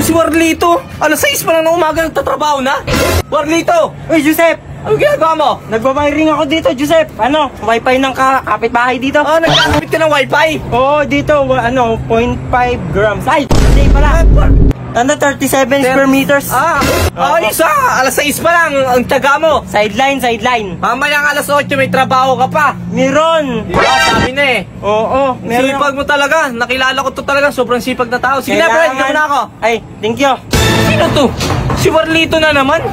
Si Warlito, alas 6 pa lang ng umaga nagtatrabaho na. Warlito! Uy, Joseph! Ano ginagawa mo? Nagbabayring ako dito, Joseph. Ano? Wifi ng kapitbahay dito. Nagkakabit ka ng wifi? Oo, dito. 0.5 grams. Ay, hindi pala. 37 square meters. Ayos alas 6 pa lang ang taga mo. Sideline. Mamayang alas 8 may trabaho ka pa. Meron. Sabi na eh. Oo, meron. Sipag mo talaga. Nakilala ko to talaga. Sobrang sipag na tao. Sige na, friend. Gawin na ako. Ay, thank you. Sino to? Si Warlito na naman.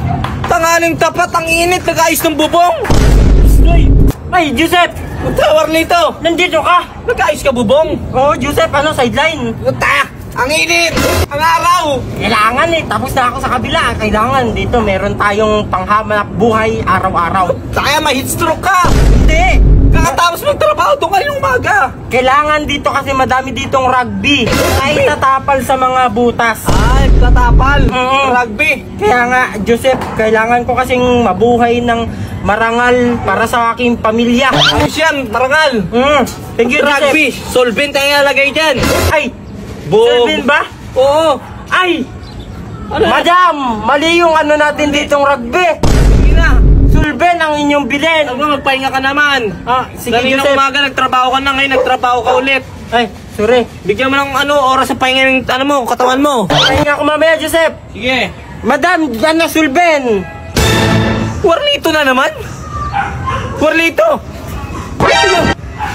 Tangaling tapat, ang init. Nag-ayos ng bubong. Ay, Joseph! Punta, Warlito. Nandito ka. Nag-ayos ka bubong. Oo, Joseph. Ano, sideline? Punta. Ang init. Ang araw. Kailangan eh. Tapos na ako sa kabila. Kailangan dito meron tayong panghamanap buhay araw-araw. Kaya may heat stroke ka. Hindi. Kakatapos magtrabaho doon kayo ng umaga. Kailangan dito kasi madami ditong rugby. Ay tatapal sa mga butas. Ay, tatapal. Rugby. Kaya nga, Joseph, kailangan ko kasing mabuhay ng marangal para sa aking pamilya. Ayos yan, marangal. Thank you, Rugby. Joseph. Solvent ang ilalagay dyan. Ay, Boom. Solvent ba? Oo. Ay, Ano? madam, mali yung ano natin ditong rugby. Sige na. Solvent ang inyong bilhin. Magpahinga ka naman. Sige, Kanina Joseph. umaga nagtrabaho ka na, ngayon nagtrabaho ka ulit. Ay, sorry. Bigyan mo ng oras sa pahinga ng katawan mo. Pahinga ko mamaya, Joseph. Sige. Madam, yan na Solvent. Warlito na naman. Warlito.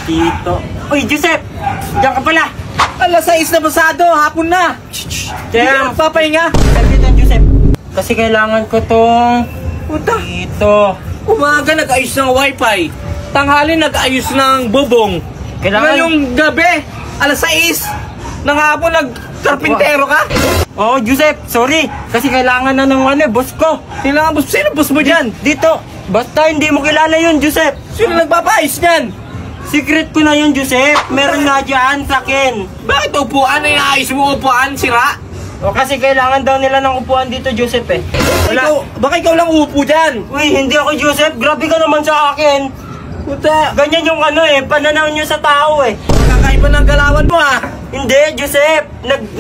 Dito. Uy, Joseph, diyan ka pala. Alas 6 na pasado, hapon na. Kaya papahinga. Dito, Joseph. Kasi kailangan ko tong Puta. dito. Umaga nag-ayos ng wifi. Tanghali nag-ayos ng bubong. Kailangan... Ngayong gabi, alas 6 ng hapon nag-karpintero ka? Oo, Joseph, sorry. Kasi kailangan na ng boss ko. Sino boss mo dyan? Dito. Basta hindi mo kilala yun, Joseph. Sino nagpapayos dyan? Secret ko na yun, Joseph. Meron na dyan sa akin. Bakit upuan na inaayos mo upuan, sira? O kasi kailangan daw nila ng upuan dito, Joseph eh. Baka ikaw lang upo dyan. Uy, hindi ako, Joseph. Grabe ka naman sa akin. Puta. Ganyan yung pananaw nyo sa tao eh. Kakaiba ng galawan mo ha. Hindi, Joseph.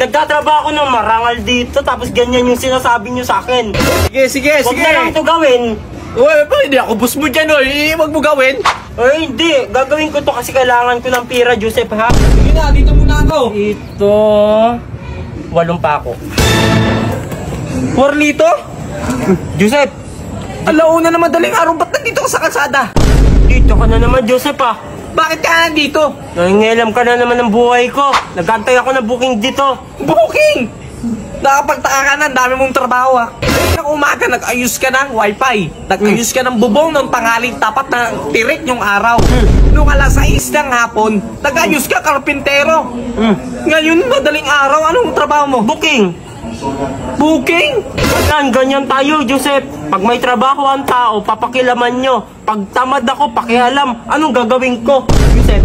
Nagtatrabaho ako ng marangal dito. Tapos ganyan yung sinasabi nyo sa akin. Sige. Huwag na lang ito gawin. Uy, bakit hindi ako boss mo dyan, oy? Huwag mo gawin. Ay, hindi. Gagawin ko to kasi kailangan ko ng pira, Joseph, ha? Sige na, dito muna ako. Ito... 8 pa ako. Warlito? Joseph! Alauna na madaling araw, ba't nandito ka sa kalsada? Dito ka na naman, Joseph, ha? Bakit ka nandito? Nangingialam ka na naman ng buhay ko. Nagantay ako ng booking dito. Booking! Nakapagtaka ka na, ang dami mong trabaho ha. Ng umaga, nag-ayos ka ng wifi. Nag-ayos ka ng bubong ng tanghaling tapat na tirik yung araw. Nung alas 6 ng hapon, nag-ayos ka, karpintero. Ngayon, madaling araw, anong trabaho mo? Booking! Booking? Ganyan tayo, Joseph. Pag may trabaho ang tao, papakilaman nyo. Pag tamad ako, pakialam. Anong gagawin ko, Joseph?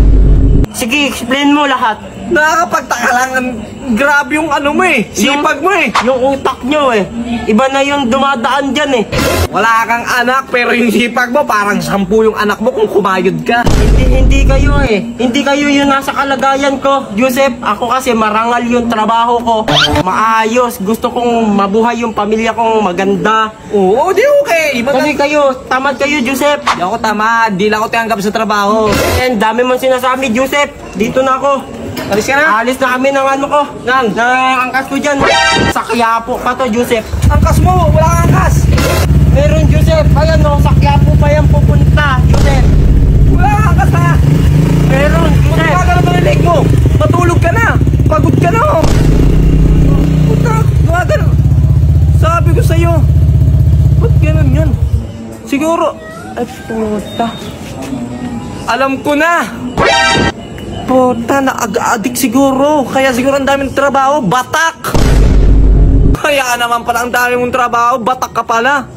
Sige, explain mo lahat. Nakakapagtaka lang, grabe yung mo eh. Sipag mo eh. Yung utak nyo eh. Iba na yung dumadaan dyan eh. Wala kang anak, pero yung sipag mo, parang 10 yung anak mo kung kumayod ka. Hindi kayo eh. Hindi kayo yung nasa kalagayan ko, Joseph. Ako kasi marangal yung trabaho ko. Maayos. Gusto kong mabuhay yung pamilya kong maganda. Oo, di okay. Kasi kayo, tamad kayo, Joseph. Di ako tamad, di lang ako tinanggap sa trabaho. And dami mong sinasabi, Joseph. Dito na ako. Alis ka na? Alis na kami ng ko. Angkas ko dyan. Sa Quiapo pa to, Joseph. Angkas mo, wala kang angkas. Meron, Joseph. Ayan o, sa Quiapo pa yan pupunta, Joseph. Wala kang angkas ha. Meron, Joseph. Magkakaroon mo yung leg mo. Matulog ka na. Pagod ka na oh. Puta, gumagano. Sabi ko sa'yo. Ba't ganun yun? Siguro. Ay, puta. Alam ko na. Puta, naaga-addict siguro. Kaya siguro ang daming trabaho, batak. Kaya naman pala ang dami mong trabaho, batak ka pala.